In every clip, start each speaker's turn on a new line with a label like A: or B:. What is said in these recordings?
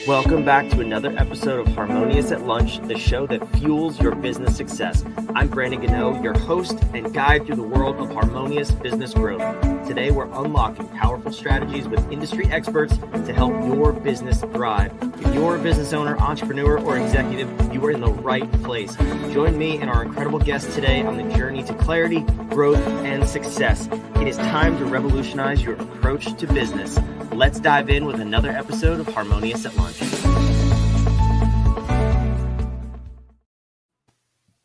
A: Welcome back to another episode of Harmonious at Lunch, the show that fuels your business success. I'm Brandon Gano, your host and guide through the world of harmonious business growth. Today, we're unlocking powerful strategies with industry experts to help your business thrive. If you're a business owner, entrepreneur, or executive, you are in the right place. Join me and our incredible guests today on the journey to clarity, growth, and success. It is time to revolutionize your approach to business. Let's dive in with another episode of Harmonious at Lunch.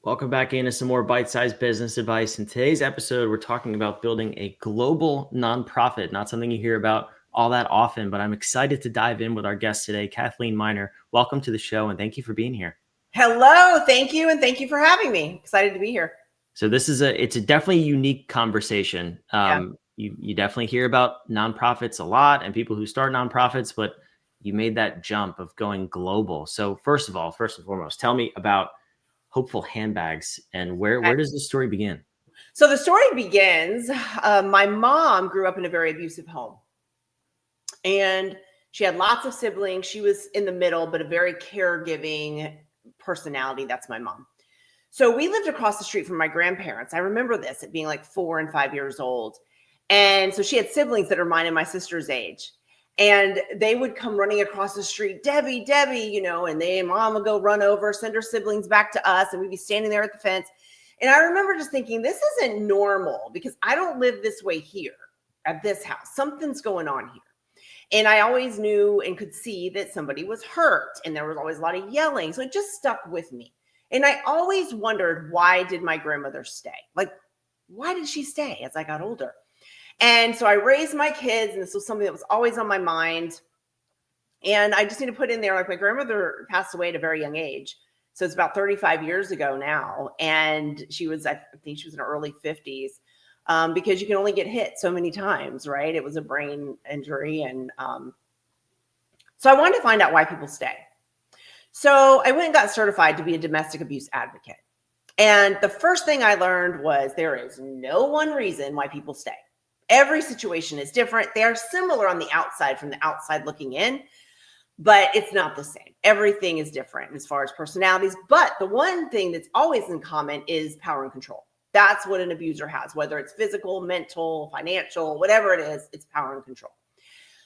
A: Welcome back into some more bite-sized business advice. In today's episode, we're talking about building a global nonprofit, not something you hear about all that often, but I'm excited to dive in with our guest today, Kathleen Miner. Welcome to the show, and thank you for being here.
B: Hello, thank you, and thank you for having me. Excited to be here.
A: So this is it's a definitely unique conversation. You definitely hear about nonprofits a lot and people who start nonprofits, but you made that jump of going global. So first and foremost, tell me about Hopeful Handbags and where does the story begin?
B: So the story begins, my mom grew up in a very abusive home, and she had lots of siblings. She was in the middle, but a very caregiving personality. That's my mom. So we lived across the street from my grandparents. I remember this at being like 4 and 5 years old. And so she had siblings that are mine and my sister's age. And they would come running across the street, Debbie, and mom would go run over, send her siblings back to us. And we'd be standing there at the fence. And I remember just thinking, this isn't normal because I don't live this way here at this house. Something's going on here. And I always knew and could see that somebody was hurt. And there was always a lot of yelling. So it just stuck with me. And I always wondered, why did my grandmother stay? Like, why did she stay as I got older? And so I raised my kids, and this was something that was always on my mind. And I just need to put in there, like, my grandmother passed away at a very young age. So it's about 35 years ago now. And I think she was in her early 50s, because you can only get hit so many times, right? It was a brain injury. And so I wanted to find out why people stay. So I went and got certified to be a domestic abuse advocate. And the first thing I learned was there is no one reason why people stay. Every situation is different. They are similar on the outside, from the outside looking in, but it's not the same. Everything is different as far as personalities. But the one thing that's always in common is power and control. That's what an abuser has, whether it's physical, mental, financial, whatever it is, it's power and control.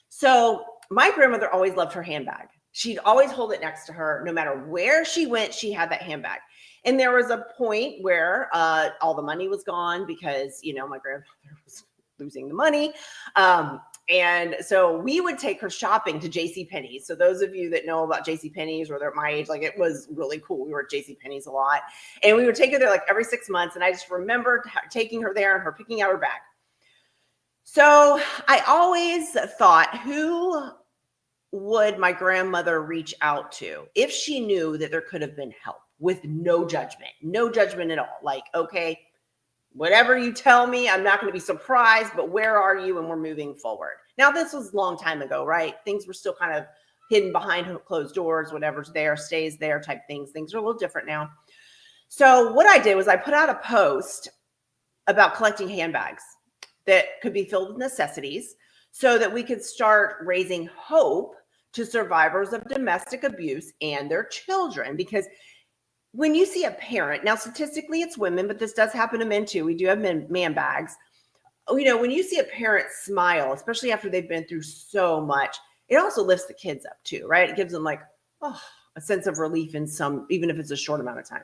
B: So my grandmother always loved her handbag. She'd always hold it next to her. No matter where she went, she had that handbag. And there was a point where all the money was gone because, my grandmother was losing the money. And so we would take her shopping to JCPenney's. So those of you that know about JCPenney's or they're at my age, like, it was really cool. We were at JCPenney's a lot. And we would take her there like every 6 months. And I just remember taking her there and her picking out her bag. So I always thought, who would my grandmother reach out to if she knew that there could have been help, with no judgment at all? Like, okay, whatever you tell me, I'm not going to be surprised, but where are you? And we're moving forward. Now, this was a long time ago, right? Things were still kind of hidden behind closed doors. Whatever's there stays there type things. Things are a little different now. So what I did was I put out a post about collecting handbags that could be filled with necessities so that we could start raising hope to survivors of domestic abuse and their children. Because when you see a parent, now statistically it's women, but this does happen to men too. We do have man bags. When you see a parent smile, especially after they've been through so much, it also lifts the kids up too, right? It gives them like, a sense of relief in even if it's a short amount of time.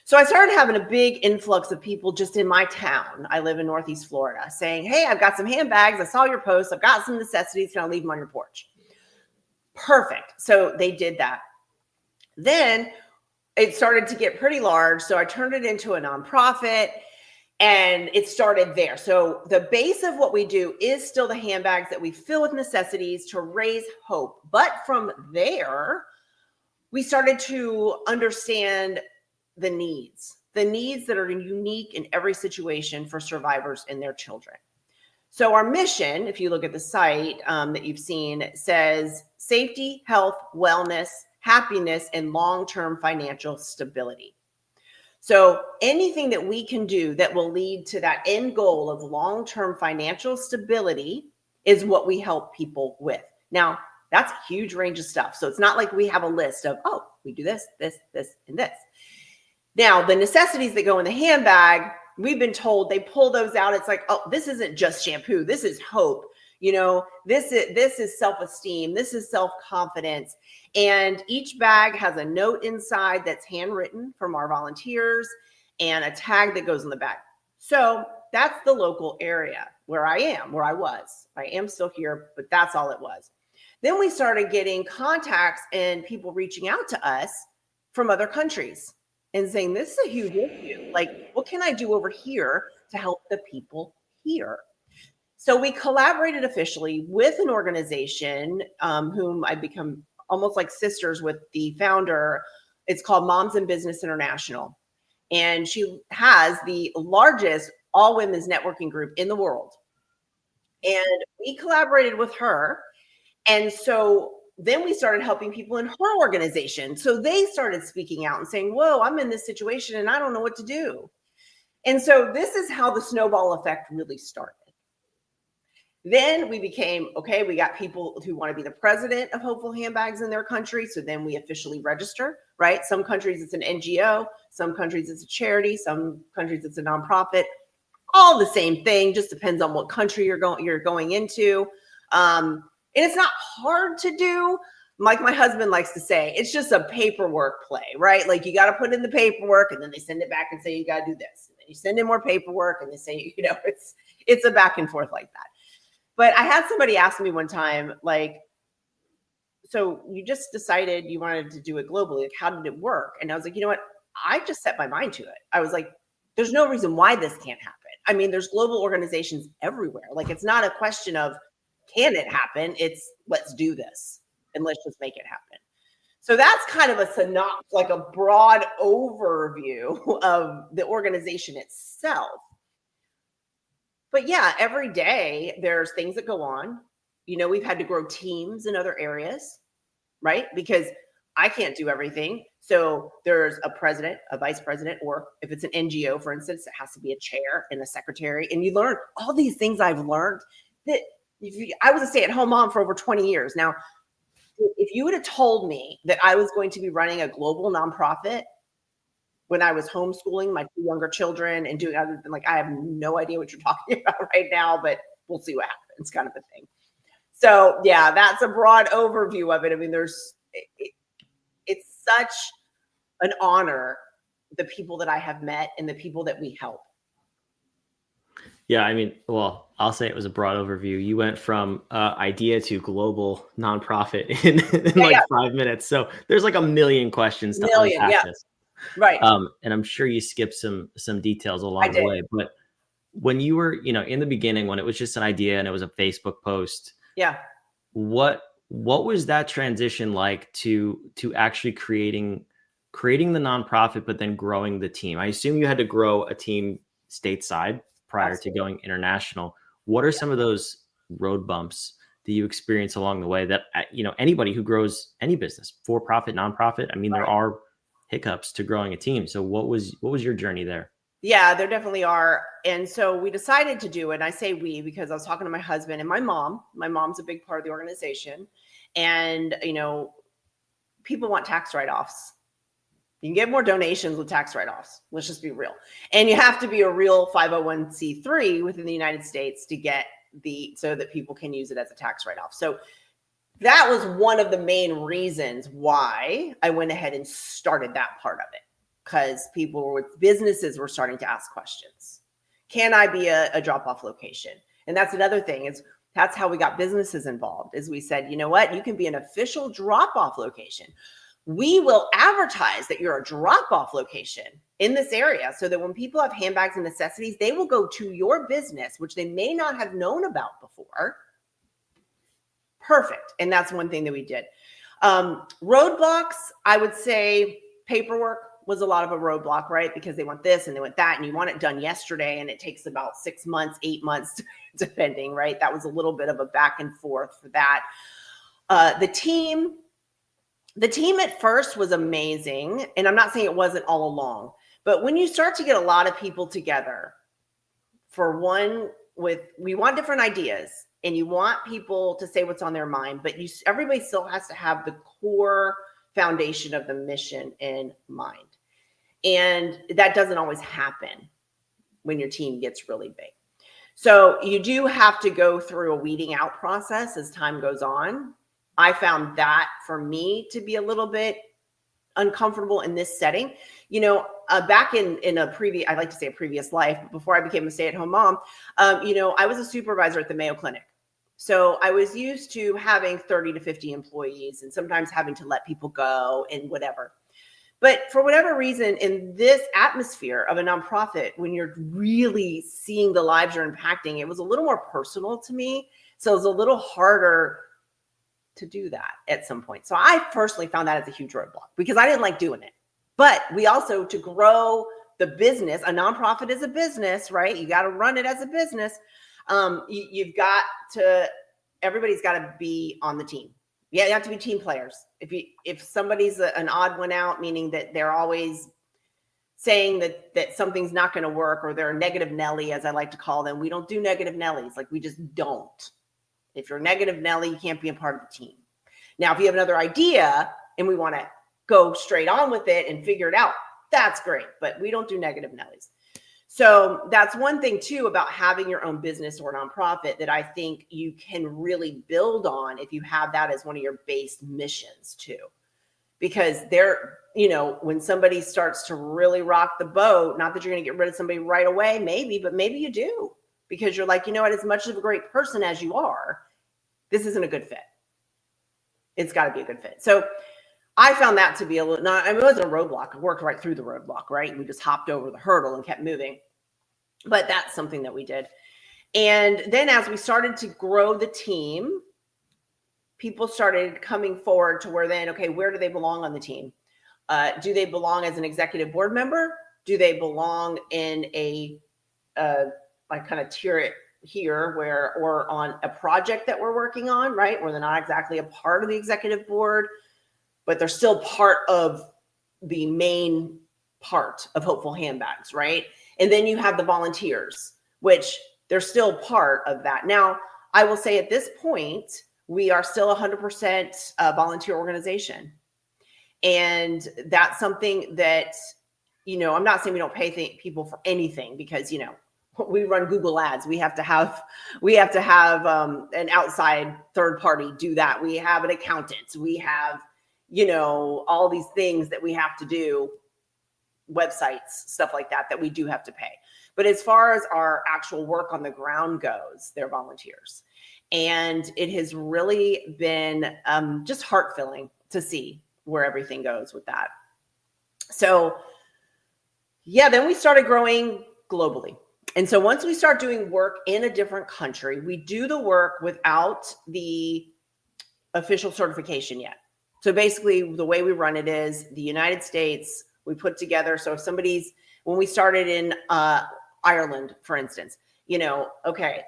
B: So I started having a big influx of people just in my town. I live in Northeast Florida, saying, hey, I've got some handbags. I saw your post. I've got some necessities. Can I leave them on your porch? Perfect. So they did that. Then it started to get pretty large. So I turned it into a nonprofit, and it started there. So the base of what we do is still the handbags that we fill with necessities to raise hope. But from there, we started to understand the needs that are unique in every situation for survivors and their children. So our mission, if you look at the site that you've seen, says safety, health, wellness, happiness, and long-term financial stability. So anything that we can do that will lead to that end goal of long-term financial stability is what we help people with. Now, That's a huge range of stuff. So it's not like we have a list of, oh, we do this, this, this, and this. Now, the necessities that go in the handbag, we've been told they pull those out. It's like, oh, this isn't just shampoo. This is hope. This is self-esteem. This is self-confidence. And each bag has a note inside that's handwritten from our volunteers and a tag that goes in the bag. So that's the local area where I was. I am still here, but that's all it was. Then we started getting contacts and people reaching out to us from other countries and saying, this is a huge issue. Like, what can I do over here to help the people here? So we collaborated officially with an organization whom I become almost like sisters with the founder. It's called Moms in Business International. And she has the largest all women's networking group in the world. And we collaborated with her. And so then we started helping people in her organization. So they started speaking out and saying, whoa, I'm in this situation and I don't know what to do. And so this is how the snowball effect really started. Then we became, okay, we got people who want to be the president of Hopeful Handbags in their country. So then we officially register, right? Some countries it's an NGO, some countries it's a charity, some countries it's a nonprofit. All the same thing, just depends on what country you're going into. And it's not hard to do. Like my husband likes to say, it's just a paperwork play, right? Like you got to put in the paperwork and then they send it back and say, you got to do this. And then you send in more paperwork and they say, it's a back and forth like that. But I had somebody ask me one time, like, so you just decided you wanted to do it globally. Like, how did it work? And I was like, you know what? I just set my mind to it. I was like, there's no reason why this can't happen. I mean, there's global organizations everywhere. Like, it's not a question of, can it happen? It's let's do this and let's just make it happen. So that's kind of a synopsis, like a broad overview of the organization itself. But yeah, every day there's things that go on. We've had to grow teams in other areas, right? Because I can't do everything. So there's a president, a vice president, or if it's an NGO, for instance, it has to be a chair and a secretary. And you learn all these things I've learned that I was a stay-at-home mom for over 20 years. Now, if you would have told me that I was going to be running a global nonprofit when I was homeschooling my two younger children and doing other than like, I have no idea what you're talking about right now, but we'll see what happens, kind of a thing. So yeah, that's a broad overview of it. I mean, it's such an honor, the people that I have met and the people that we help.
A: Yeah, I mean, well, I'll say it was a broad overview. You went from idea to global nonprofit in like 5 minutes. So there's like a million questions to unpack this.
B: Right.
A: And I'm sure you skipped some details along the way. But when you were, in the beginning, when it was just an idea and it was a Facebook post, what was that transition like to actually creating the nonprofit, but then growing the team? I assume you had to grow a team stateside prior to going international. What are some of those road bumps that you experience along the way that, anybody who grows any business, for-profit, nonprofit, I mean, there are hiccups to growing a team. So what was your journey there?
B: Yeah, there definitely are. And so we decided to do it. And I say we, because I was talking to my husband and my mom. My mom's a big part of the organization. And, people want tax write-offs. You can get more donations with tax write-offs. Let's just be real. And you have to be a real 501c3 within the United States to get so that people can use it as a tax write-off. So that was one of the main reasons why I went ahead and started that part of it, because businesses were starting to ask questions. Can I be a drop-off location? And that's another thing, that's how we got businesses involved, is we said, you know what, you can be an official drop-off location. We will advertise that you're a drop-off location in this area so that when people have handbags and necessities, they will go to your business, which they may not have known about before. Perfect. And that's one thing that we did. Roadblocks, I would say paperwork was a lot of a roadblock, right? Because they want this and they want that, and you want it done yesterday, and it takes about 6 months, 8 months, depending, right? That was a little bit of a back and forth for that. The team at first was amazing. And I'm not saying it wasn't all along, but when you start to get a lot of people together we want different ideas. and you want people to say what's on their mind, but everybody still has to have the core foundation of the mission in mind. And that doesn't always happen when your team gets really big. So you do have to go through a weeding out process as time goes on. I found that for me to be a little bit uncomfortable in this setting. Back in a previous, I like to say a previous life, before I became a stay-at-home mom, I was a supervisor at the Mayo Clinic. So I was used to having 30 to 50 employees and sometimes having to let people go and whatever. But for whatever reason, in this atmosphere of a nonprofit, when you're really seeing the lives you're impacting, it was a little more personal to me. So it was a little harder to do that at some point. So I personally found that as a huge roadblock because I didn't like doing it. But we also, to grow the business, a nonprofit is a business, right? You got to run it as a business. Everybody's got to be on the team. Yeah, you have to be team players. If somebody's an odd one out, meaning that they're always saying that something's not going to work, or they're a negative Nelly, as I like to call them, we don't do negative Nellies. Like, we just don't. If you're a negative Nelly, you can't be a part of the team. Now, if you have another idea and we want to go straight on with it and figure it out, that's great. But we don't do negative Nellies. So that's one thing too about having your own business or nonprofit that I think you can really build on if you have that as one of your base missions too. Because when somebody starts to really rock the boat, not that you're going to get rid of somebody right away, maybe, but maybe you do. Because you're like, as much of a great person as you are, this isn't a good fit. It's got to be a good fit. So I found that to be it wasn't a roadblock. I worked right through the roadblock, right? We just hopped over the hurdle and kept moving. But that's something that we did. And then as we started to grow the team, people started coming forward to where then, okay, where do they belong on the team? Do they belong as an executive board member? Do they belong in I kind of tier it here or on a project that we're working on, right? Where they're not exactly a part of the executive board, but they're still part of the main part of Hopeful Handbags, right? And then you have the volunteers, which they're still part of that. Now, I will say at this point, we are still 100% a volunteer organization. And that's something that, I'm not saying we don't pay people for anything because, we run Google ads. We have to have an outside third party do that. We have an accountant. We have, all these things that we have to do, websites, stuff like that we do have to pay. But as far as our actual work on the ground goes, they're volunteers. And it has really been just heart-filling to see where everything goes with that. So yeah, then we started growing globally. And so once we start doing work in a different country, we do the work without the official certification yet. So basically the way we run it is the United States, we put together. So if when we started in Ireland, for instance, okay,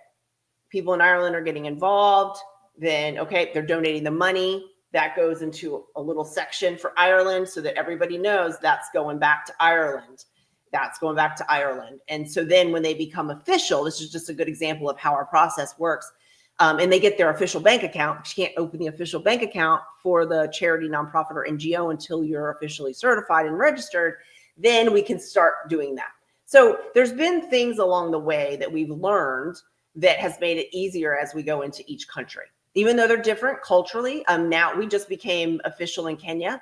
B: people in Ireland are getting involved, then, okay, they're donating the money. That goes into a little section for Ireland so that everybody knows that's going back to Ireland. That's going back to Ireland. And so then when they become official, this is just a good example of how our process works. And they get their official bank account. You can't open the official bank account for the charity, nonprofit, or NGO until you're officially certified and registered. Then we can start doing that. So there's been things along the way that we've learned that has made it easier as we go into each country, even though they're different culturally. Now we just became official in Kenya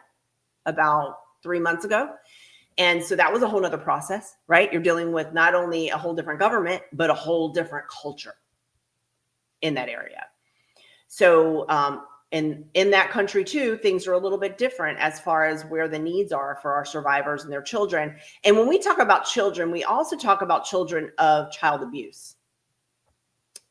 B: about 3 months ago. And so that was a whole nother process, right? You're dealing with not only a whole different government, but a whole different culture in that area. So, and in that country too, things are a little bit different as far as where the needs are for our survivors and their children. And when we talk about children, we also talk about children of child abuse.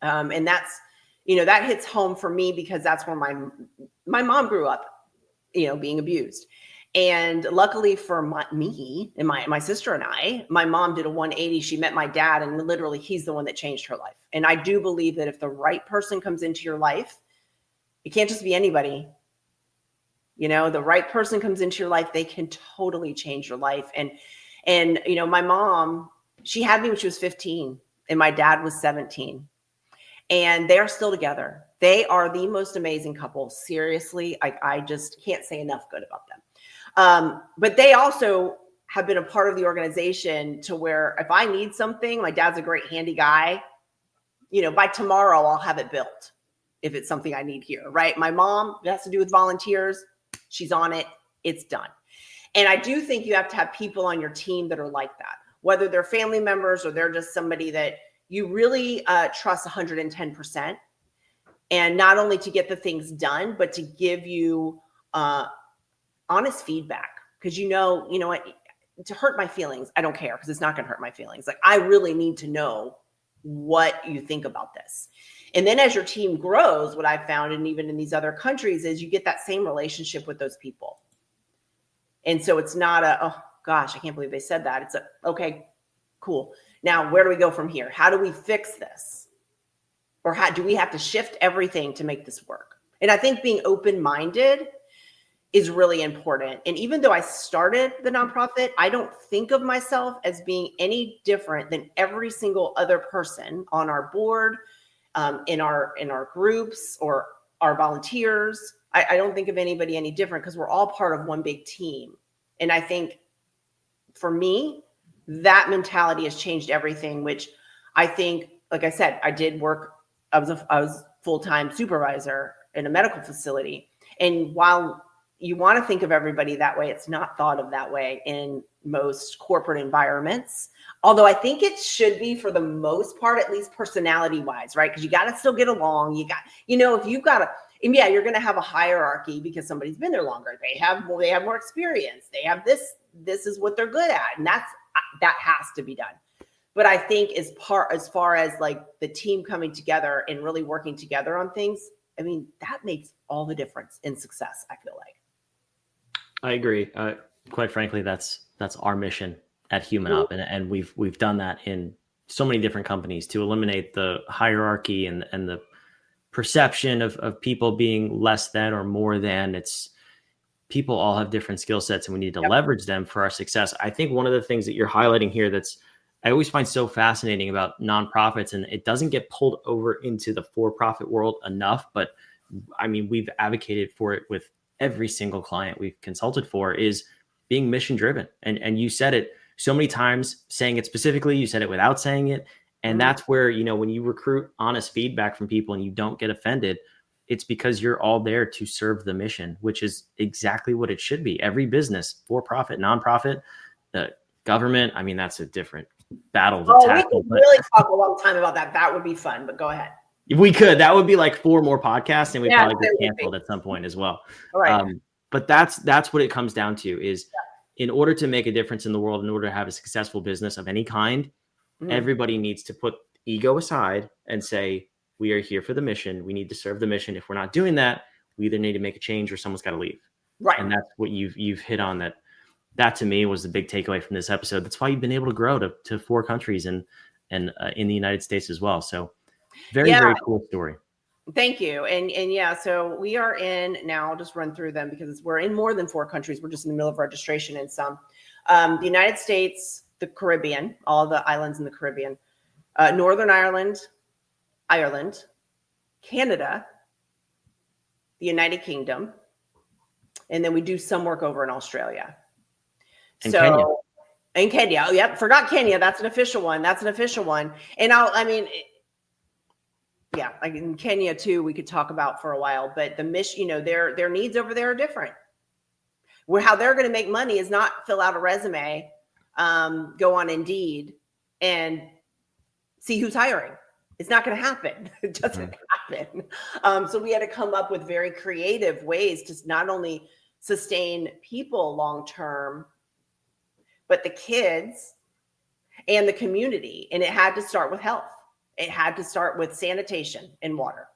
B: And that's, that hits home for me because that's where my mom grew up, being abused. And luckily for me and my sister and I, my mom did a 180. She met my dad, and literally he's the one that changed her life. And I do believe that if the right person comes into your life, it can't just be anybody. The right person comes into your life, they can totally change your life. And my mom, she had me when she was 15 and my dad was 17. and they're still together. They are the most amazing couple. Seriously, I just can't say enough good about them. But they also have been a part of the organization to where if I need something, my dad's a great handy guy. By tomorrow I'll have it built if it's something I need here, right? My mom, it has to do with volunteers. She's on it. It's done. And I do think you have to have people on your team that are like that, whether they're family members or they're just somebody that you really trust 110%. And not only to get the things done, but to give you honest feedback. Because you know what, to hurt my feelings, I don't care, because it's not going to hurt my feelings. Like, I really need to know what you think about this. And then as your team grows, what I've found, and even in these other countries, is you get that same relationship with those people. And so it's not oh gosh, I can't believe they said that. It's okay, cool. Now, where do we go from here? How do we fix this? Or how do we have to shift everything to make this work? And I think being open-minded is really important. And even though I started the nonprofit, I don't think of myself as being any different than every single other person on our board, in our groups, or our volunteers. I don't think of anybody any different, because we're all part of one big team. And I think for me, that mentality has changed everything, which I think, like I said, I was full-time supervisor in a medical facility. And while you want to think of everybody that way, it's not thought of that way in most corporate environments. Although I think it should be, for the most part, at least personality-wise, right? Because you got to still get along. If you've got and yeah, you're going to have a hierarchy because somebody's been there longer. They have more experience. They have this is what they're good at. And that has to be done. But I think as far as like the team coming together and really working together on things, I mean, that makes all the difference in success, I feel like.
A: I agree. Quite frankly, that's our mission at Human Up. And we've done that in so many different companies to eliminate the hierarchy and the perception of people being less than or more than. It's people all have different skill sets, and we need to leverage them for our success. I think one of the things that you're highlighting here I always find so fascinating about nonprofits, and it doesn't get pulled over into the for-profit world enough, but I mean, we've advocated for it with every single client we've consulted for, is being mission driven. And you said it so many times, saying it specifically, you said it without saying it. And that's where, when you recruit honest feedback from people and you don't get offended, it's because you're all there to serve the mission, which is exactly what it should be. Every business, for-profit, nonprofit, the government, I mean, that's a different battle to tackle.
B: We could really talk a long time about that. That would be fun, but go ahead.
A: We could. That would be like 4 more podcasts, and we probably get canceled at some point as well.
B: All right.
A: But that's what it comes down to, is in order to make a difference in the world, in order to have a successful business of any kind, everybody needs to put ego aside and say, we are here for the mission. We need to serve the mission. If we're not doing that, we either need to make a change or someone's got to leave.
B: Right.
A: And that's what you've hit on. That to me was the big takeaway from this episode. That's why you've been able to grow to 4 countries and in the United States as well. So very cool story.
B: Thank you. And yeah, so we are in now, I'll just run through them because we're in more than 4 countries. We're just in the middle of registration in some. The United States, the Caribbean, all the islands in the Caribbean, Northern Ireland, Canada, the United Kingdom, and then we do some work over in Australia.
A: And Kenya.
B: In Kenya. Yep. Forgot Kenya. That's an official one. And like in Kenya too, we could talk about for a while, but the mission, their needs over there are different. How they're going to make money is not fill out a resume, go on Indeed and see who's hiring. It's not going to happen. It doesn't happen. So we had to come up with very creative ways to not only sustain people long-term, but the kids and the community. And it had to start with health. It had to start with sanitation and water.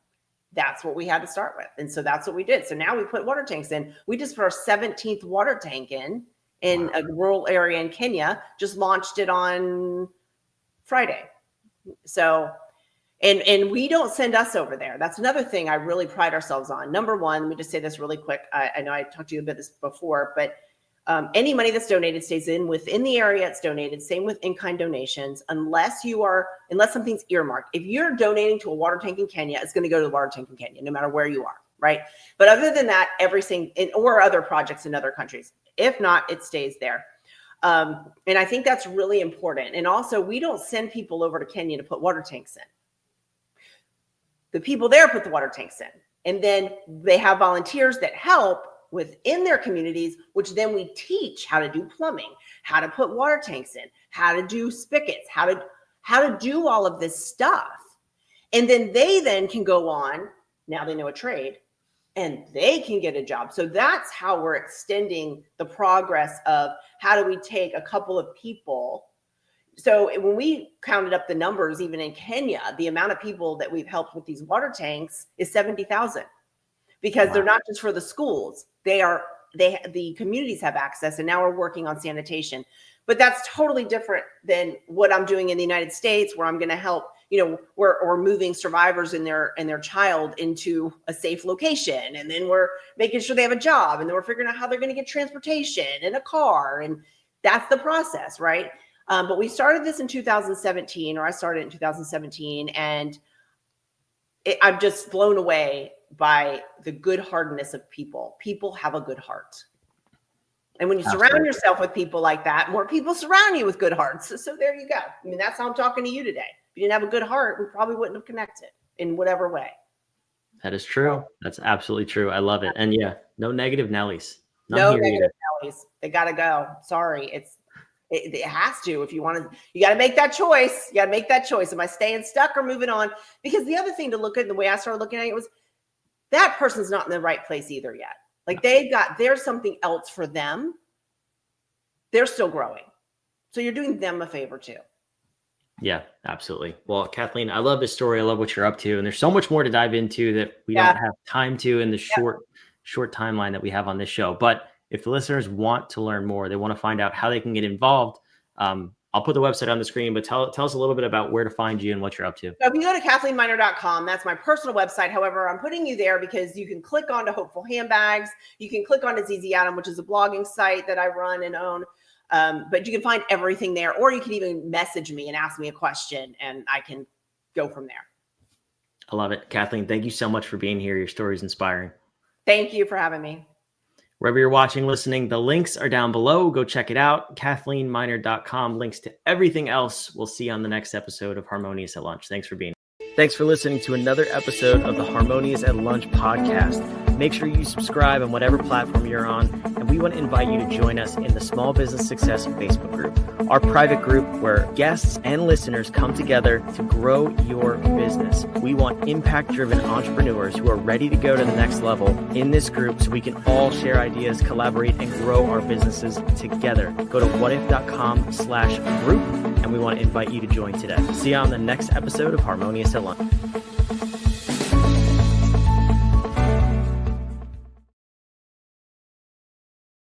B: That's what we had to start with. And so that's what we did. So now we put water tanks in. We just put our 17th water tank in a rural area in Kenya, just launched it on Friday. So, and we don't send us over there. That's another thing I really pride ourselves on. Number one, let me just say this really quick. I know I talked to you about this before, but Any money that's donated stays within the area it's donated. Same with in-kind donations, unless something's earmarked. If you're donating to a water tank in Kenya, it's going to go to the water tank in Kenya, no matter where you are, right? But other than that, or other projects in other countries. If not, it stays there. And I think that's really important. And also, we don't send people over to Kenya to put water tanks in. The people there put the water tanks in, and then they have volunteers that help within their communities, which then we teach how to do plumbing, how to put water tanks in, how to do spigots, how to do all of this stuff. And then they can go on, now they know a trade, and they can get a job. So that's how we're extending the progress of how do we take a couple of people. So when we counted up the numbers, even in Kenya, the amount of people that we've helped with these water tanks is 70,000. Because they're not just for the schools. The communities have access, and now we're working on sanitation. But that's totally different than what I'm doing in the United States, where I'm going to help, we're moving survivors and their child into a safe location. And then we're making sure they have a job, and then we're figuring out how they're going to get transportation and a car. And that's the process, right? But we started this in 2017, or I started in 2017, and I'm just blown away by the good heartedness of people. People have a good heart. And when you surround yourself with people like that, more people surround you with good hearts. So there you go. I mean, that's how I'm talking to you today. If you didn't have a good heart, we probably wouldn't have connected in whatever way.
A: That is true. That's absolutely true. I love it. And yeah, no negative Nellies.
B: No negative Nellies. They got to go. Sorry. It has to. If you want to, you got to make that choice. You got to make that choice. Am I staying stuck or moving on? Because the other thing to look at, the way I started looking at it, was that person's not in the right place either yet. Like there's something else for them. They're still growing. So you're doing them a favor too.
A: Yeah, absolutely. Well, Kathleen, I love this story. I love what you're up to. And there's so much more to dive into that we don't have time to in the short timeline that we have on this show. But if the listeners want to learn more, they want to find out how they can get involved, I'll put the website on the screen, but tell us a little bit about where to find you and what you're up to.
B: So if you go to KathleenMiner.com, that's my personal website. However, I'm putting you there because you can click on to Hopeful Handbags. You can click on to ZZ Adam, which is a blogging site that I run and own. But you can find everything there, or you can even message me and ask me a question, and I can go from there.
A: I love it. Kathleen, thank you so much for being here. Your story is inspiring.
B: Thank you for having me.
A: Wherever you're watching, listening, the links are down below. Go check it out. KathleenMiner.com. Links to everything else. We'll see you on the next episode of Harmonious at Lunch. Thanks for being here. Thanks for listening to another episode of the Harmonious at Lunch podcast. Make sure you subscribe on whatever platform you're on, and we want to invite you to join us in the Small Business Success Facebook group, our private group where guests and listeners come together to grow your business. We want impact-driven entrepreneurs who are ready to go to the next level in this group so we can all share ideas, collaborate, and grow our businesses together. Go to whatif.com/group, and we want to invite you to join today. See you on the next episode of Harmonious at Lunch.